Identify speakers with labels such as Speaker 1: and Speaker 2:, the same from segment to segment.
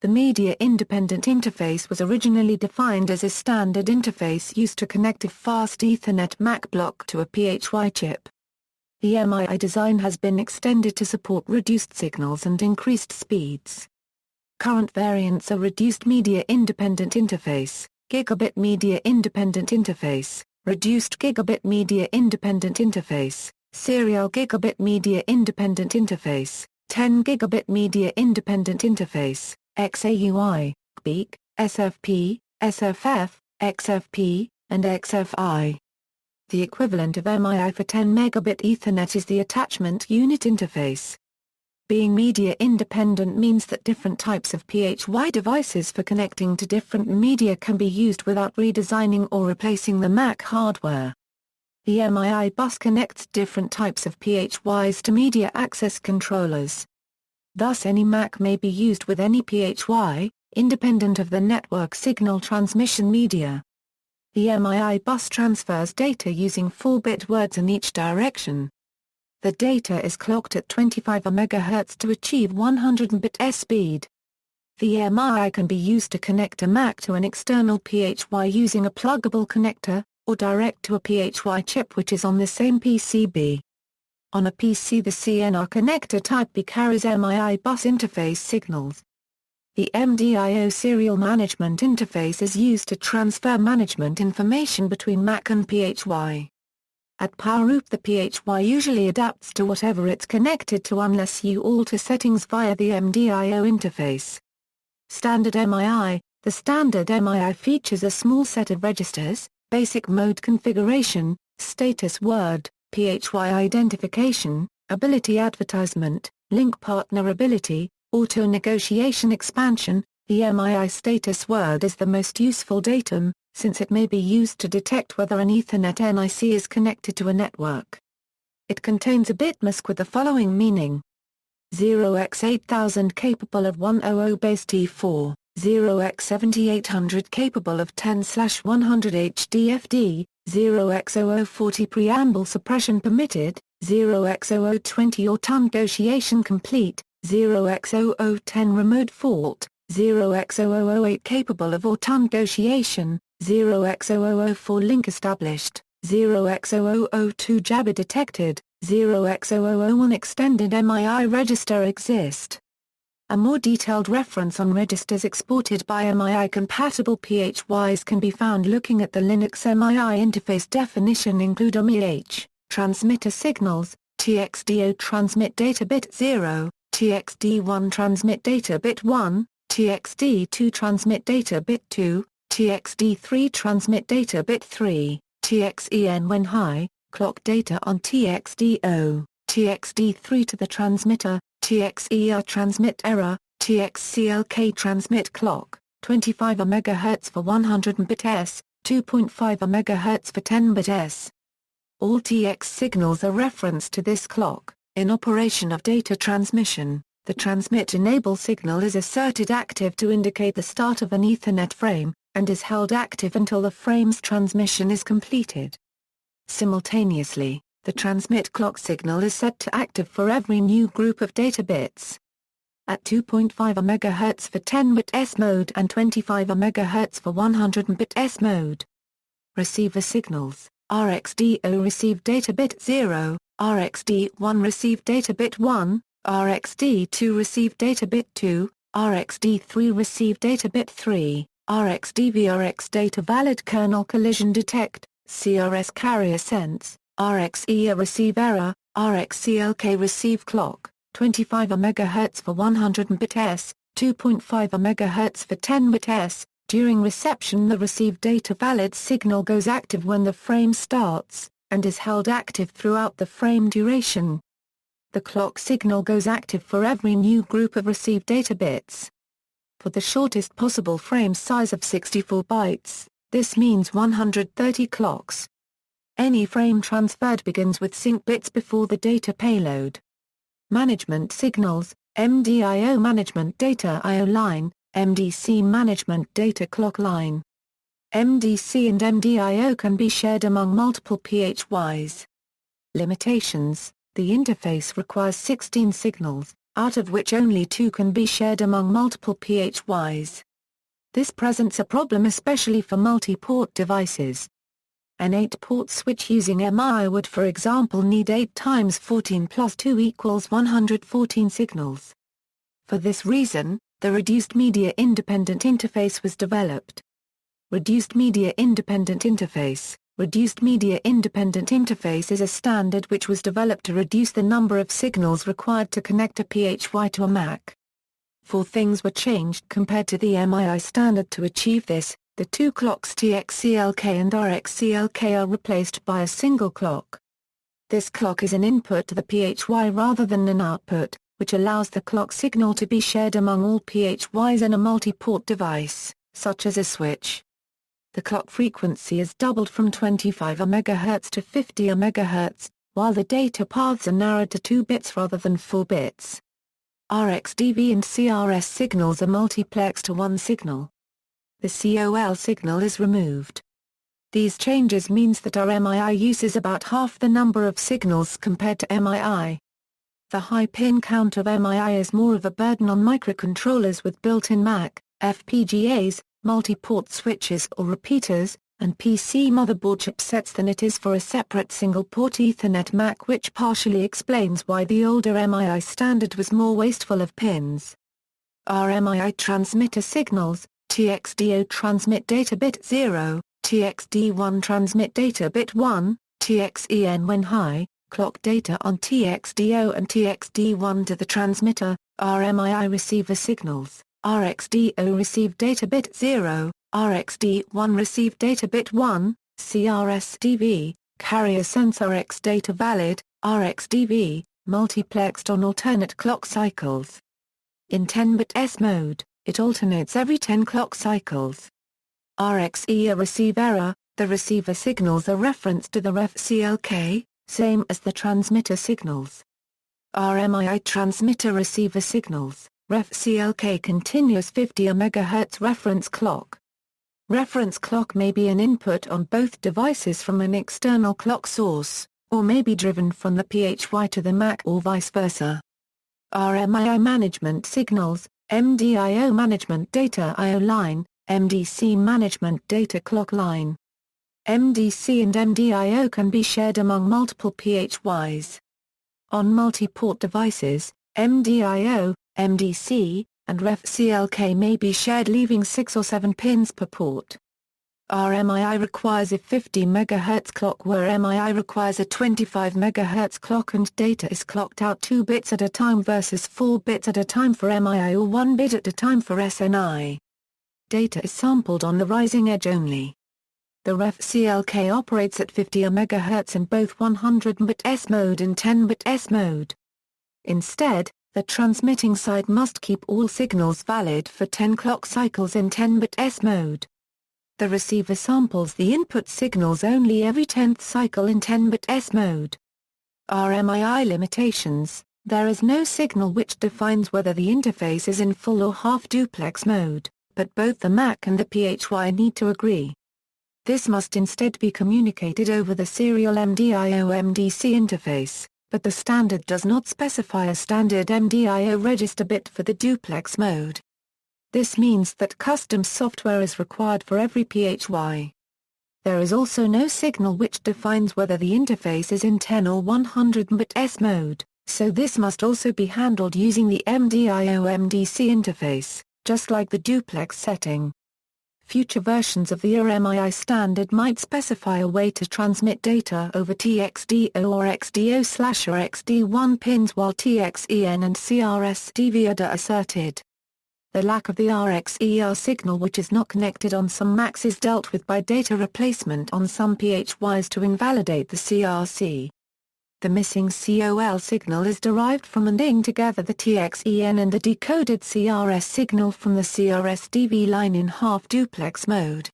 Speaker 1: The Media Independent Interface was originally defined as a standard interface used to connect a fast Ethernet MAC block to a PHY chip. The Rmii design has been extended to support reduced signals and increased speeds. Current variants are Reduced Media Independent Interface, Gigabit Media Independent Interface, Reduced Gigabit Media Independent Interface, Serial Gigabit Media Independent Interface, 10 Gigabit Media Independent Interface, XAUI, GBIC, SFP, SFF, XFP, and XFI. The equivalent of Rmii for 10 megabit Ethernet is the Attachment Unit Interface. Being media independent means that different types of PHY devices for connecting to different media can be used without redesigning or replacing the MAC hardware. The Rmii bus connects different types of PHYs to media access controllers. Thus any MAC may be used with any PHY, independent of the network signal transmission media. The Rmii bus transfers data using 4-bit words in each direction. The data is clocked at 25 MHz to achieve 100 Mbit speed. The Rmii can be used to connect a MAC to an external PHY using a pluggable connector, or direct to a PHY chip which is on the same PCB. On a PC the CNR connector type B carries Rmii bus interface signals. The MDIO serial management interface is used to transfer management information between MAC and PHY. At power up the PHY usually adapts to whatever it's connected to unless you alter settings via the MDIO interface. Standard Rmii. The standard Rmii features a small set of registers, basic mode configuration, status word, PHY identification, ability advertisement, link partner ability, auto-negotiation expansion. The Rmii status word is the most useful datum, since it may be used to detect whether an Ethernet NIC is connected to a network. It contains a bit mask with the following meaning: 0x8000 capable of 100 base T4, 0x7800 capable of 10/100 HDFD, 0x0040 preamble suppression permitted, 0x0020 auto-negotiation complete, 0x0010 remote fault, 0x0008 capable of auto-negotiation, 0x0004 link established, 0x0002 jabber detected, 0x0001 extended Rmii register exist. A more detailed reference on registers exported by Rmii-compatible PHYs can be found looking at the Linux Rmii interface definition include Rmih, transmitter signals, TXDO transmit data bit 0, TXD1 transmit data bit 1, TXD2 transmit data bit 2, TXD3 transmit data bit 3, TXEN when high, clock data on TXDO, TXD3 to the transmitter, TXER transmit error, TXCLK transmit clock, 25 MHz for 100 Mbit/s, 2.5 MHz for 10 Mbit/s. All TX signals are referenced to this clock. In operation of data transmission, the transmit enable signal is asserted active to indicate the start of an Ethernet frame, and is held active until the frame's transmission is completed. Simultaneously, the transmit clock signal is set to active for every new group of data bits. At 2.5 MHz for 10 Mbit/s mode and 25 MHz for 100 Mbit/s mode. Receiver signals: RxD0 receive data bit 0, RxD1 receive data bit 1, RxD2 receive data bit 2, RxD3 receive data bit 3, RxDVRX data valid kernel collision detect, CRS carrier sense, RxER receive error, RxCLK receive clock, 25 MHz for 100 Mbit/s, 2.5 MHz for 10 Mbit/s. During reception the received data valid signal goes active when the frame starts, and is held active throughout the frame duration. The clock signal goes active for every new group of received data bits. For the shortest possible frame size of 64 bytes, this means 130 clocks. Any frame transferred begins with sync bits before the data payload. Management signals: MDIO management data I/O line, MDC management data clock line. MDC and MDIO can be shared among multiple PHYs. Limitations: the interface requires 16 signals, out of which only 2 can be shared among multiple PHYs. This presents a problem especially for multi-port devices. An 8-port switch using Rmii would for example need 8 times 14 plus 2 equals 114 signals. For this reason, the Reduced Media Independent Interface was developed. Reduced Media Independent Interface. Reduced Media Independent Interface is a standard which was developed to reduce the number of signals required to connect a PHY to a MAC. 4 things were changed compared to the Rmii standard to achieve this. The 2 clocks TXCLK and RXCLK are replaced by a single clock. This clock is an input to the PHY rather than an output, which allows the clock signal to be shared among all PHYs in a multi-port device, such as a switch. The clock frequency is doubled from 25 MHz to 50 MHz, while the data paths are narrowed to 2 bits rather than 4 bits. RxDV and CRS signals are multiplexed to one signal. The COL signal is removed. These changes means that Rmii uses about half the number of signals compared to Rmii. The high pin count of Rmii is more of a burden on microcontrollers with built-in MAC, FPGAs, multi-port switches or repeaters, and PC motherboard chipsets than it is for a separate single-port Ethernet MAC, which partially explains why the older Rmii standard was more wasteful of pins. Rmii transmitter signals. TXDO transmit data bit 0, TXD1 transmit data bit 1, TXEN when high, clock data on TXDO and TXD1 to the transmitter, Rmii receiver signals, RxDO receive data bit 0, RxD1 receive data bit 1, CRSDV, carrier sense Rx data valid, RxDV, multiplexed on alternate clock cycles. In 10-bit S mode, it alternates every 10 clock cycles. RxE a receive error, the receiver signals are referenced to the ref CLK, same as the transmitter signals. Rmii transmitter receiver signals, ref CLK continuous 50 MHz reference clock. Reference clock may be an input on both devices from an external clock source, or may be driven from the PHY to the MAC or vice versa. Rmii management signals, MDIO management data I/O line, MDC management data clock line. MDC and MDIO can be shared among multiple PHYs. On multi-port devices, MDIO, MDC, and ref CLK may be shared, leaving 6 or 7 pins per port. Rmii requires a 50 MHz clock, where Rmii requires a 25 MHz clock, and data is clocked out 2 bits at a time versus 4 bits at a time for Rmii or 1 bit at a time for SNI. Data is sampled on the rising edge only. The ref CLK operates at 50 MHz in both 100-bit S mode and 10-bit S mode. Instead, the transmitting side must keep all signals valid for 10 clock cycles in 10-bit S mode. The receiver samples the input signals only every 10th cycle in 10-bit S mode. Rmii limitations. There is no signal which defines whether the interface is in full or half duplex mode, but both the MAC and the PHY need to agree. This must instead be communicated over the serial MDIO-MDC interface, but the standard does not specify a standard MDIO register bit for the duplex mode. This means that custom software is required for every PHY. There is also no signal which defines whether the interface is in 10 or 100-bit S mode, so this must also be handled using the MDIO-MDC interface, just like the duplex setting. Future versions of the Rmii standard might specify a way to transmit data over TXDO or XDO/or XD1 pins, while TXEN and CRSDV are asserted. The lack of the RxER signal, which is not connected on some Macs, is dealt with by data replacement on some PHYs to invalidate the CRC. The missing COL signal is derived from ANDing together the TXEN and the decoded CRS signal from the CRSDV line in half-duplex mode.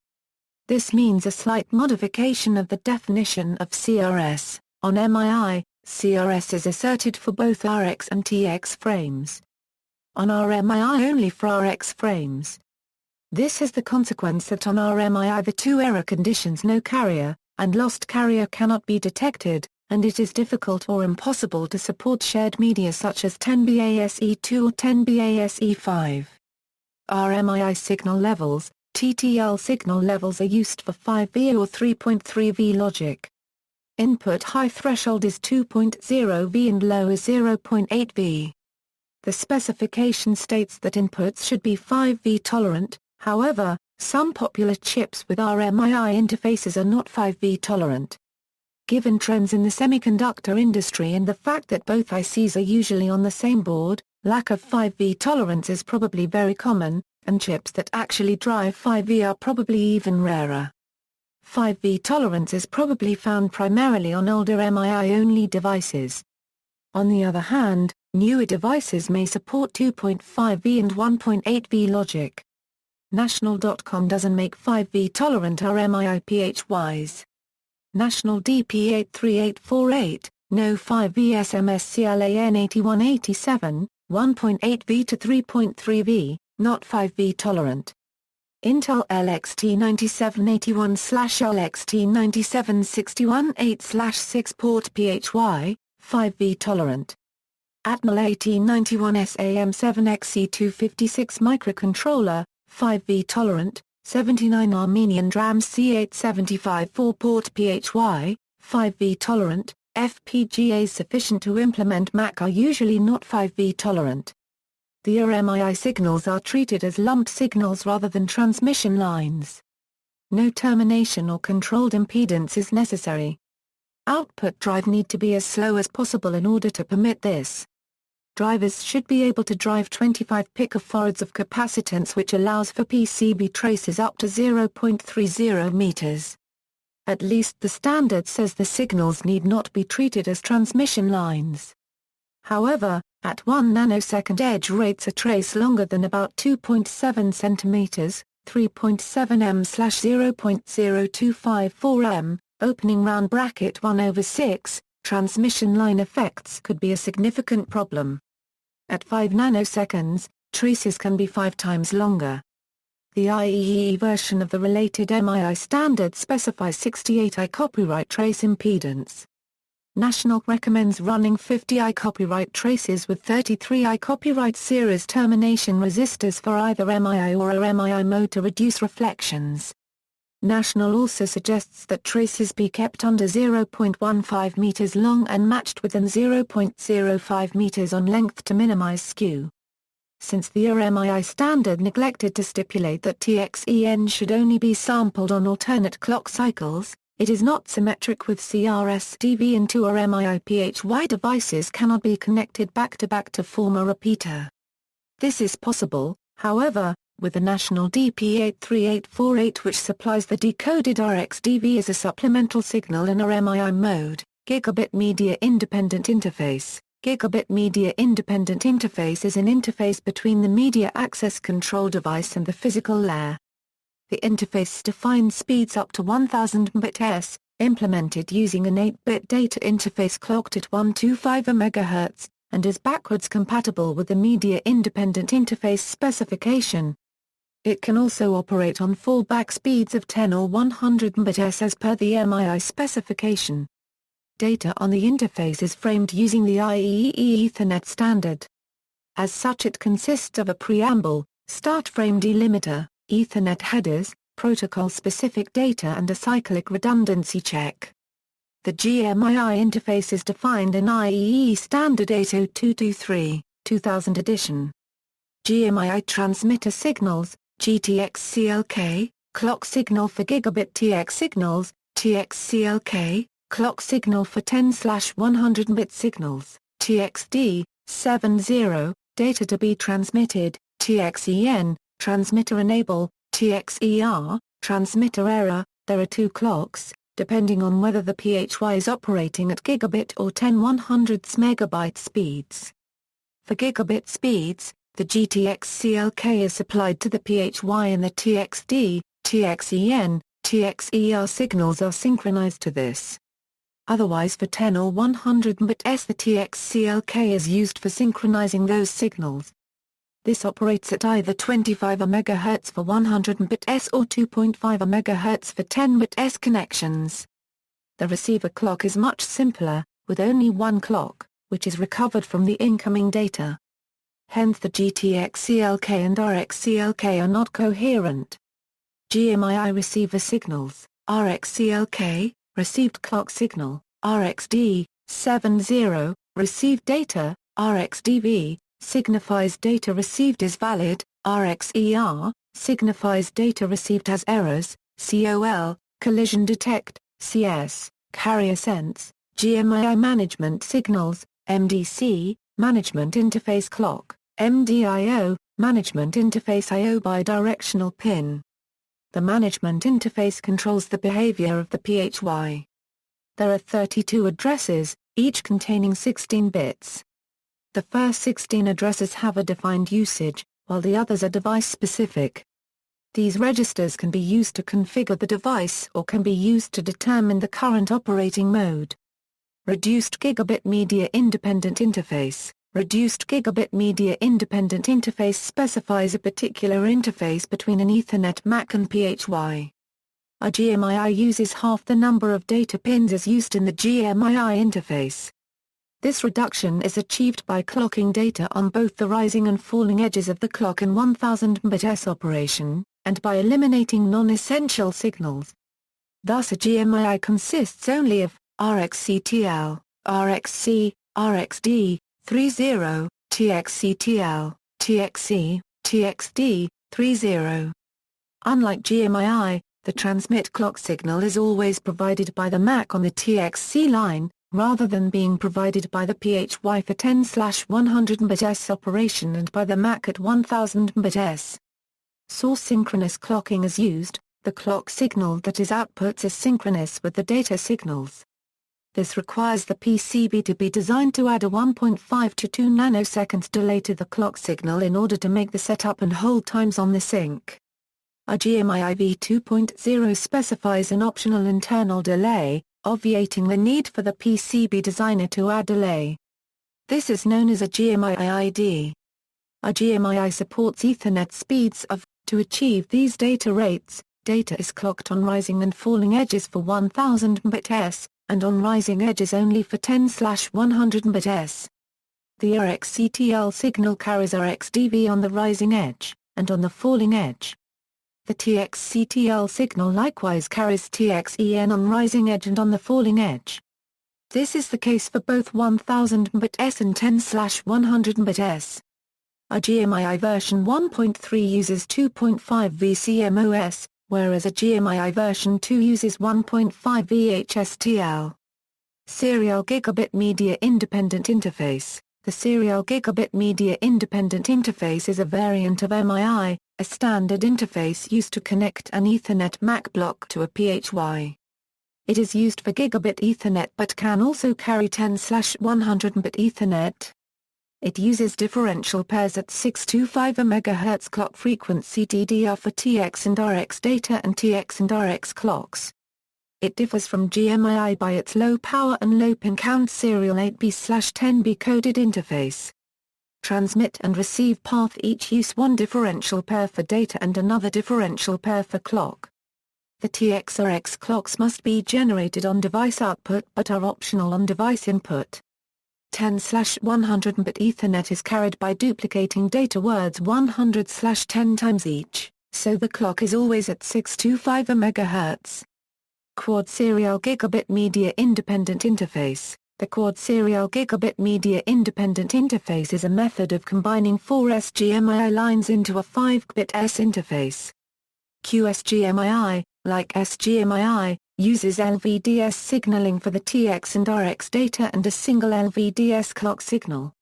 Speaker 1: This means a slight modification of the definition of CRS. On Rmii, CRS is asserted for both Rx and TX frames. On Rmii only for Rx frames. This has the consequence that on Rmii the two error conditions, no carrier, and lost carrier, cannot be detected, and it is difficult or impossible to support shared media such as 10BASE2 or 10BASE5. Rmii signal levels, TTL signal levels are used for 5V or 3.3V logic. Input high threshold is 2.0V and low is 0.8V. The specification states that inputs should be 5V tolerant, however, some popular chips with Rmii interfaces are not 5V tolerant. Given trends in the semiconductor industry and the fact that both ICs are usually on the same board, lack of 5V tolerance is probably very common, and chips that actually drive 5V are probably even rarer. 5V tolerance is probably found primarily on older MII-only devices. On the other hand, newer devices may support 2.5V and 1.8V logic. National.com doesn't make 5V tolerant Rmii PHYs. National DP83848, no 5V SMSCLAN 8187, 1.8V to 3.3V, not 5V tolerant. Intel LXT9781/LXT97618/6 port PHY, 5V tolerant. Atmel 1891 SAM7XC256 microcontroller, 5V tolerant, 79 Armenian DRAMs C875 4-port PHY, 5V tolerant. FPGAs sufficient to implement MAC are usually not 5V tolerant. The Rmii signals are treated as lumped signals rather than transmission lines. No termination or controlled impedance is necessary. Output drive need to be as slow as possible in order to permit this. Drivers should be able to drive 25 picofarads of capacitance, which allows for PCB traces up to 0.30 meters. At least the standard says the signals need not be treated as transmission lines. However, at 1 nanosecond edge rates a trace longer than about 2.7 centimeters, 3.7 m/0.0254 m, opening round bracket 1/6, transmission line effects could be a significant problem. At 5 nanoseconds, traces can be 5 times longer. The IEEE version of the related MII standard specifies 68I copyright trace impedance. National recommends running 50I copyright traces with 33I copyright series termination resistors for either MII or Rmii mode to reduce reflections. National also suggests that traces be kept under 0.15 meters long and matched within 0.05 meters on length to minimize skew. Since the Rmii standard neglected to stipulate that TXEN should only be sampled on alternate clock cycles, it is not symmetric with CRS-DV, and two Rmii PHY devices cannot be connected back-to-back to form a repeater. This is possible, however, with the national DP83848, which supplies the decoded RxDV as a supplemental signal in Rmii mode. Gigabit Media Independent Interface. Gigabit Media Independent Interface is an interface between the media access control device and the physical layer. The interface defines speeds up to 1000 Mbit/s, implemented using an 8-bit data interface clocked at 125 MHz, and is backwards compatible with the Media Independent Interface specification. It can also operate on fallback speeds of 10 or 100 Mbit/s as per the MII specification. Data on the interface is framed using the IEEE Ethernet standard. As such, it consists of a preamble, start frame delimiter, Ethernet headers, protocol-specific data and a cyclic redundancy check. The GMII interface is defined in IEEE Standard 80223, 2000 edition. GMII transmitter signals, GTX-CLK, clock signal for gigabit TX signals, TX-CLK, clock signal for 10/100 bit signals, TXD, 70, data to be transmitted, TXEN, transmitter enable, TXER, transmitter error. There are two clocks, depending on whether the PHY is operating at gigabit or 10/100 megabyte speeds. For gigabit speeds, the GTX-CLK is supplied to the PHY and the TXD, TXEN, TXER signals are synchronized to this. Otherwise, for 10 or 100 Mbit/s, the TX-CLK is used for synchronizing those signals. This operates at either 25 MHz for 100 Mbit/s or 2.5 MHz for 10 Mbit/s connections. The receiver clock is much simpler, with only one clock, which is recovered from the incoming data. Hence the GTX-CLK and RX-CLK are not coherent. GMII receiver signals, RX-CLK, received clock signal, RxD, 70, received data, RxDV, signifies data received is valid, RxER, signifies data received has errors, COL, collision detect, CS, carrier sense, GMII management signals, MDC, management interface clock, MDIO, management interface I/O bidirectional pin. The management interface controls the behavior of the PHY. There are 32 addresses, each containing 16 bits. The first 16 addresses have a defined usage, while the others are device-specific. These registers can be used to configure the device or can be used to determine the current operating mode. Reduced Gigabit Media Independent Interface. Reduced Gigabit Media Independent Interface specifies a particular interface between an Ethernet MAC and PHY. A GMII uses half the number of data pins as used in the GMII interface. This reduction is achieved by clocking data on both the rising and falling edges of the clock in 1000 Mbit operation, and by eliminating non-essential signals. Thus a GMII consists only of RxCTL, RxC, RxD, 30, TxCTL, TxC, TxD, 30. Unlike GMII, the transmit clock signal is always provided by the MAC on the TxC line, rather than being provided by the PHY for 10/100 Mbit operation and by the MAC at 1000 Mbit. Source synchronous clocking is used, the clock signal that is outputs is synchronous with the data signals. This requires the PCB to be designed to add a 1.5 to 2 nanoseconds delay to the clock signal in order to make the setup and hold times on the sync. A GMII v2.0 specifies an optional internal delay, obviating the need for the PCB designer to add delay. This is known as a GMII ID. A GMII supports Ethernet speeds of. To achieve these data rates, data is clocked on rising and falling edges for 1000 Mbit, and on rising edges only for 10/100 Mbit. The RxCTL signal carries RxDV on the rising edge, and on the falling edge. The TxCTL signal likewise carries TxEN on rising edge and on the falling edge. This is the case for both 1000 Mbit and 10/100 Mbit. A GMII version 1.3 uses 2.5 vCMOS, whereas a GMII version 2 uses 1.5 VHSTL. Serial Gigabit Media Independent Interface. The Serial Gigabit Media Independent Interface is a variant of MII, a standard interface used to connect an Ethernet MAC block to a PHY. It is used for Gigabit Ethernet but can also carry 10/100 Mbit Ethernet. It uses differential pairs at 625 MHz clock frequency DDR for TX and RX data and TX and RX clocks. It differs from GMII by its low power and low pin count serial 8B/10B coded interface. Transmit and receive path each use one differential pair for data and another differential pair for clock. The TX/RX clocks must be generated on device output but are optional on device input. 10/100 Mbit Ethernet is carried by duplicating data words 100/10 times each, so the clock is always at 625 MHz. Quad Serial Gigabit Media Independent Interface. The Quad Serial Gigabit Media Independent Interface is a method of combining 4 SGMII lines into a 5-bit S interface. QSGMII, like SGMII, uses LVDS signaling for the TX and RX data and a single LVDS clock signal.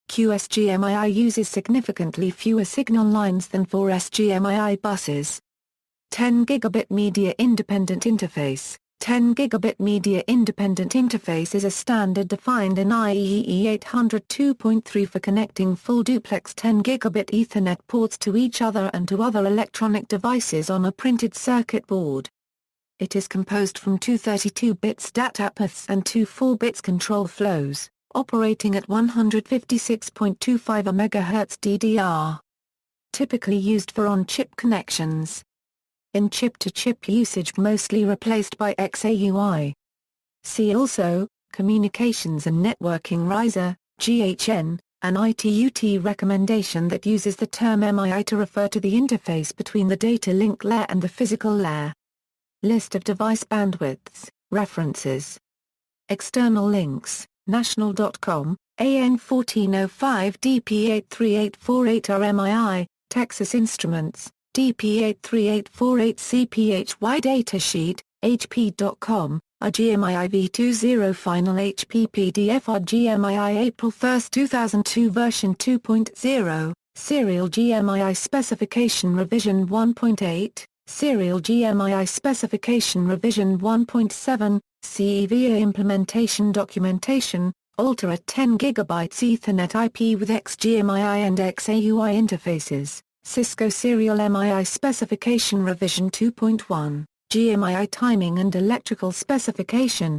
Speaker 1: QSGMII uses significantly fewer signal lines than 4 SGMII buses. 10 Gigabit Media Independent Interface. 10 Gigabit Media Independent Interface is a standard defined in IEEE 802.3 for connecting full duplex 10 Gigabit Ethernet ports to each other and to other electronic devices on a printed circuit board. It is composed from two 32 bits data paths and two 4 bits control flows, operating at 156.25 MHz DDR. Typically used for on-chip connections. In chip-to-chip usage mostly replaced by XAUI. See also, Communications and Networking Riser, GHN, an ITU-T recommendation that uses the term MII to refer to the interface between the data link layer and the physical layer. List of device bandwidths, references. External links, national.com, AN 1405 DP83848 Rmii, Texas Instruments, DP83848 CPHY Datasheet, HP.com, RGMI v20 Final HP PDF RGMI April 1, 2002 version 2.0, Serial GMII Specification Revision 1.8, Serial GMII Specification Revision 1.7, CEVA Implementation Documentation, Ultra 10 GB Ethernet IP with XGMII and XAUI interfaces, Cisco Serial MII Specification Revision 2.1. GMII Timing and Electrical Specification,